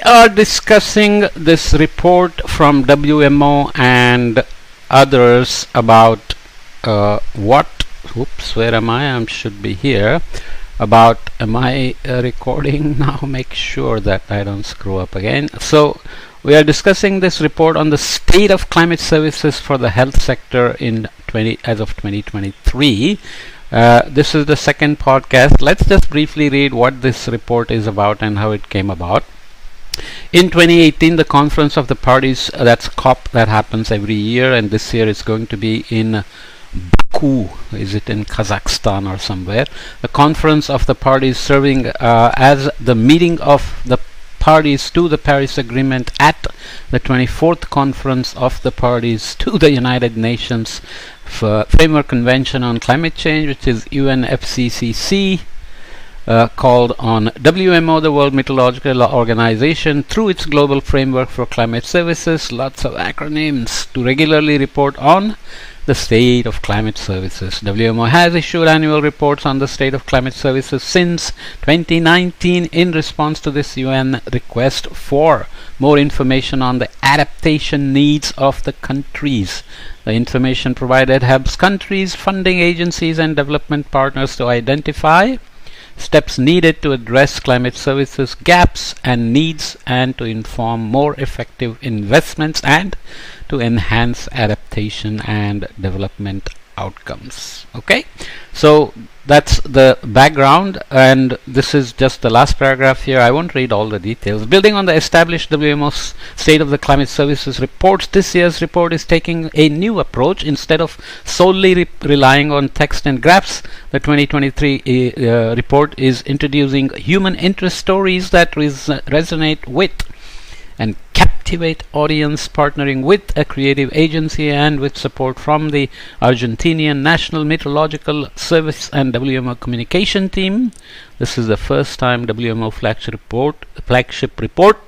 are discussing this report from WMO and others about where am I? I should be here. Am I recording now? Make sure that I don't screw up again. So, we are discussing this report on the state of climate services for the health sector as of 2023. This is the second podcast. Let's just briefly read what this report is about and how it came about. In 2018, the Conference of the Parties, that's COP, that happens every year, and this year it's going to be in Baku. Is it in Kazakhstan or somewhere? The Conference of the Parties serving as the meeting of the parties to the Paris Agreement at the 24th Conference of the Parties to the United Nations Framework Convention on Climate Change, which is UNFCCC, called on WMO, the World Meteorological Organization, through its Global Framework for Climate Services, lots of acronyms, to regularly report on the state of climate services. WMO has issued annual reports on the state of climate services since 2019 in response to this UN request for more information on the adaptation needs of the countries. The information provided helps countries, funding agencies and development partners to identify steps needed to address climate services gaps and needs, and to inform more effective investments and to enhance adaptation and development outcomes. Okay, so that's the background, and this is just the last paragraph here. I won't read all the details. Building on the established WMO State of the Climate Services reports, this year's report is taking a new approach. Instead of solely relying on text and graphs, the 2023 report is introducing human interest stories that resonate with and captivate audience, partnering with a creative agency and with support from the Argentinian National Meteorological Service and WMO communication team. This is the first time WMO flagship report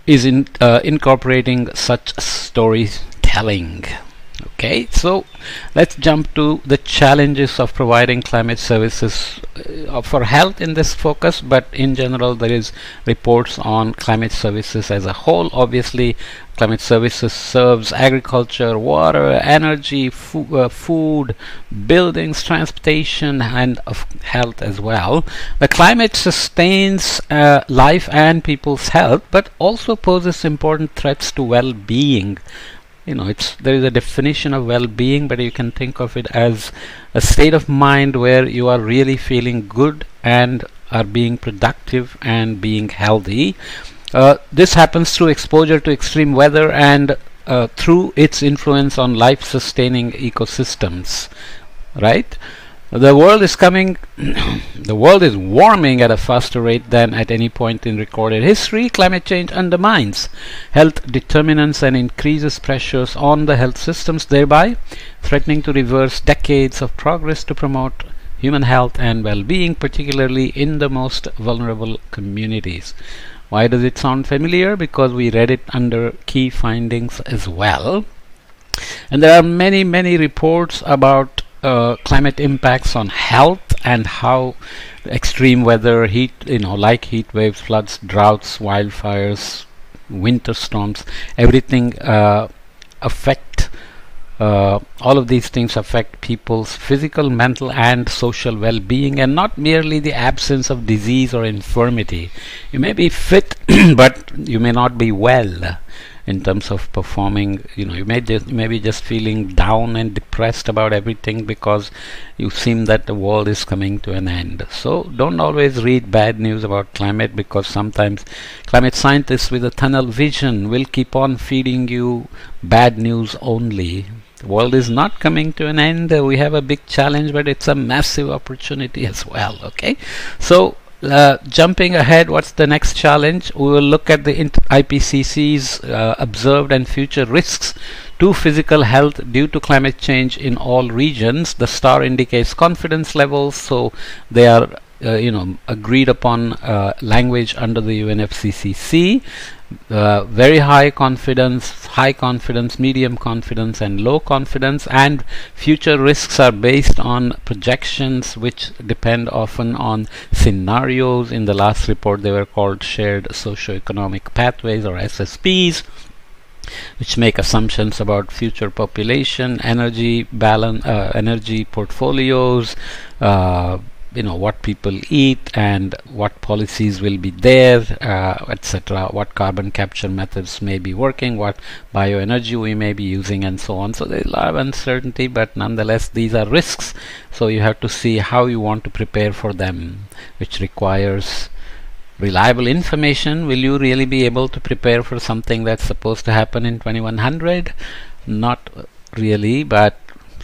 is incorporating such storytelling. Okay, so let's jump to the challenges of providing climate services for health in this focus, but in general there is reports on climate services as a whole. Obviously, climate services serves agriculture, water, energy, food, buildings, transportation, and of health as well. The climate sustains life and people's health, but also poses important threats to well-being. There is a definition of well-being, but you can think of it as a state of mind where you are really feeling good and are being productive and being healthy. This happens through exposure to extreme weather and through its influence on life-sustaining ecosystems. Right? The world is warming at a faster rate than at any point in recorded history. Climate change undermines health determinants and increases pressures on the health systems, thereby threatening to reverse decades of progress to promote human health and well-being, particularly in the most vulnerable communities. Why does it sound familiar? Because we read it under key findings as well. And there are many, many reports about climate impacts on health and how extreme weather, like heat waves, floods, droughts, wildfires, winter storms, everything affect all of these things affect people's physical, mental and social well-being, and not merely the absence of disease or infirmity. You may be fit but you may not be well in terms of performing. You may be just feeling down and depressed about everything because you seem that the world is coming to an end. So don't always read bad news about climate, because sometimes climate scientists with a tunnel vision will keep on feeding you bad news only. The world is not coming to an end. We have a big challenge, but it's a massive opportunity as well. Okay, so jumping ahead, what's the next challenge? We will look at the IPCC's observed and future risks to physical health due to climate change in all regions. The star indicates confidence levels, so they are agreed upon language under the UNFCCC. Very high confidence, medium confidence, and low confidence, and future risks are based on projections which depend often on scenarios. In the last report they were called shared socioeconomic pathways, or SSPs, which make assumptions about future population, energy balance, energy portfolios, what people eat and what policies will be there, etc., what carbon capture methods may be working, what bioenergy we may be using, and so on. So there's a lot of uncertainty, but nonetheless these are risks, so you have to see how you want to prepare for them, which requires reliable information. Will you really be able to prepare for something that's supposed to happen in 2100? Not really, but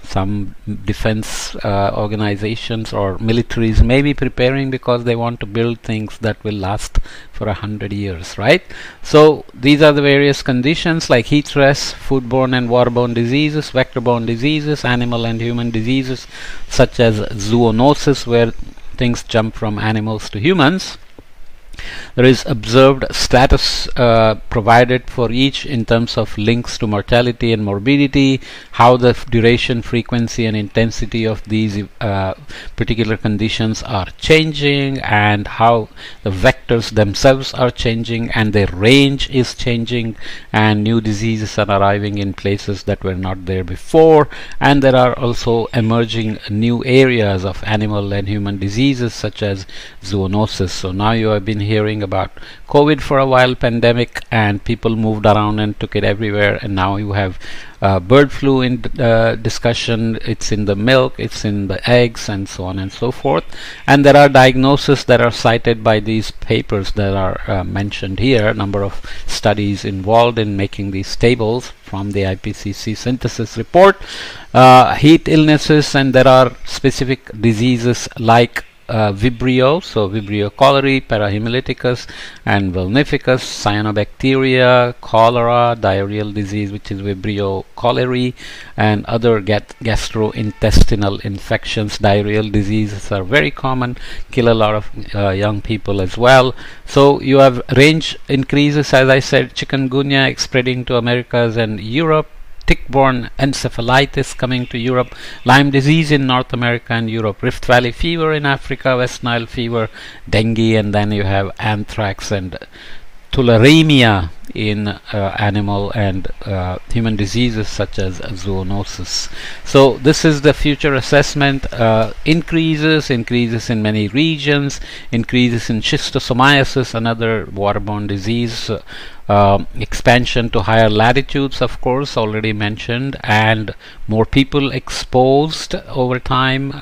some defense organizations or militaries may be preparing because they want to build things that will last for 100 years, right? So these are the various conditions like heat stress, foodborne and waterborne diseases, vector-borne diseases, animal and human diseases such as zoonosis, where things jump from animals to humans. There is observed status provided for each in terms of links to mortality and morbidity, how the duration, frequency, and intensity of these particular conditions are changing, and how the vectors themselves are changing and their range is changing, and new diseases are arriving in places that were not there before, and there are also emerging new areas of animal and human diseases such as zoonosis. So now you have been hearing about COVID for a while, pandemic, and people moved around and took it everywhere, and now you have bird flu in discussion. It's in the milk, it's in the eggs, and so on and so forth. And there are diagnoses that are cited by these papers that are mentioned here, number of studies involved in making these tables from the IPCC synthesis report. Heat illnesses, and there are specific diseases like Vibrio, so Vibrio cholerae, parahemolyticus, and vulnificus, cyanobacteria, cholera, diarrheal disease, which is Vibrio cholerae, and other gastrointestinal infections. Diarrheal diseases are very common, kill a lot of young people as well. So you have range increases, as I said, chikungunya spreading to Americas and Europe, tick-borne encephalitis coming to Europe, Lyme disease in North America and Europe, Rift Valley fever in Africa, West Nile fever, dengue, and then you have anthrax and tularemia in animal and human diseases such as zoonosis. So this is the future assessment. Increases in many regions, increases in schistosomiasis, another waterborne disease, expansion to higher latitudes, of course, already mentioned, and more people exposed over time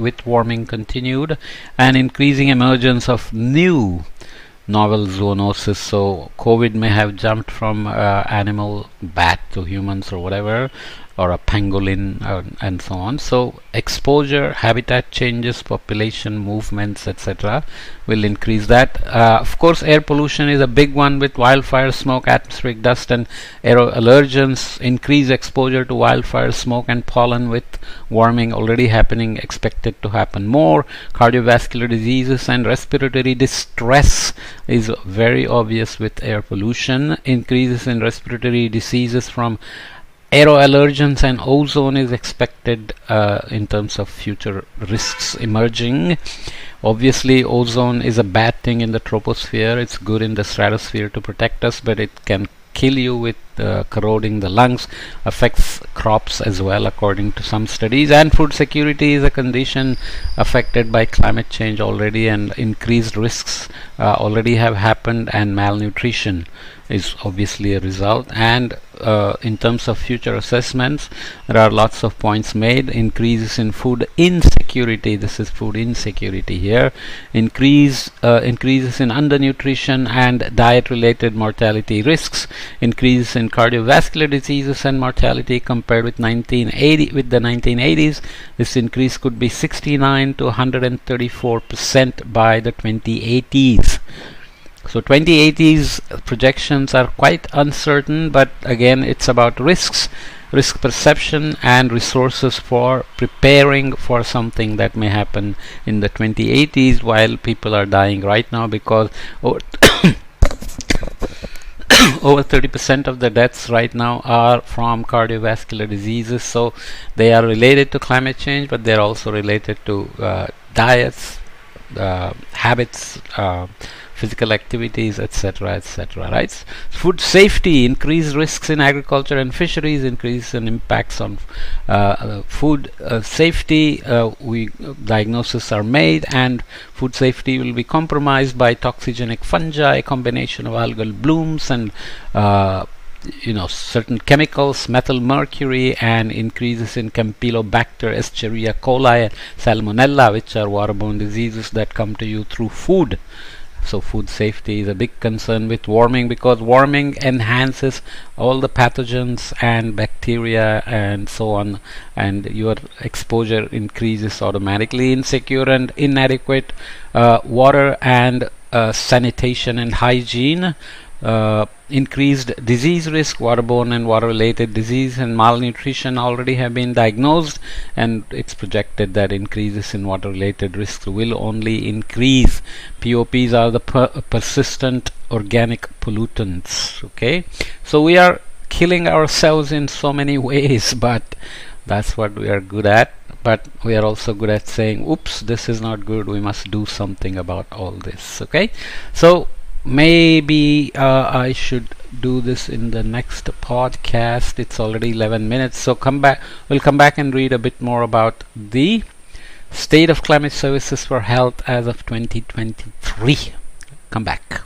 with warming continued, and increasing emergence of new novel zoonosis. So COVID may have jumped from animal bat to humans or whatever, or a pangolin, and so on. So exposure, habitat changes, population movements, etc. will increase that. Of course, air pollution is a big one with wildfire smoke, atmospheric dust, and aeroallergens. Increased exposure to wildfire smoke and pollen with warming already happening, expected to happen more. Cardiovascular diseases and respiratory distress is very obvious with air pollution. Increases in respiratory diseases from aeroallergens and ozone is expected in terms of future risks emerging. Obviously, ozone is a bad thing in the troposphere. It's good in the stratosphere to protect us, but it can kill you with corroding the lungs, affects crops as well according to some studies. And food security is a condition affected by climate change already, and increased risks already have happened, and malnutrition is obviously a result. And in terms of future assessments, there are lots of points made. Increases in food insecurity, this is food insecurity here, increases in undernutrition and diet related mortality risks, increases in cardiovascular diseases and mortality compared with the 1980s. This increase could be 69 to 134% by the 2080s. So 2080's projections are quite uncertain, but again, it's about risks, risk perception, and resources for preparing for something that may happen in the 2080's while people are dying right now, because over over 30% of the deaths right now are from cardiovascular diseases. So they are related to climate change, but they're also related to diets, habits, physical activities, etc., etc. Right? Food safety, increased risks in agriculture and fisheries, increase in impacts on food safety. Diagnoses are made, and food safety will be compromised by toxigenic fungi, combination of algal blooms, and certain chemicals, methyl mercury, and increases in Campylobacter, Escherichia coli, and Salmonella, which are waterborne diseases that come to you through food. So food safety is a big concern with warming, because warming enhances all the pathogens and bacteria and so on, and your exposure increases automatically. Insecure and inadequate water and sanitation and hygiene, increased disease risk, waterborne and water-related disease and malnutrition already have been diagnosed, and it's projected that increases in water-related risks will only increase. POPs are the persistent organic pollutants. Okay, so we are killing ourselves in so many ways, but that's what we are good at. But we are also good at saying, oops, this is not good, we must do something about all this. Okay, so maybe I should do this in the next podcast. It's already 11 minutes, so we'll come back and read a bit more about the state of climate services for health as of 2023. Come back.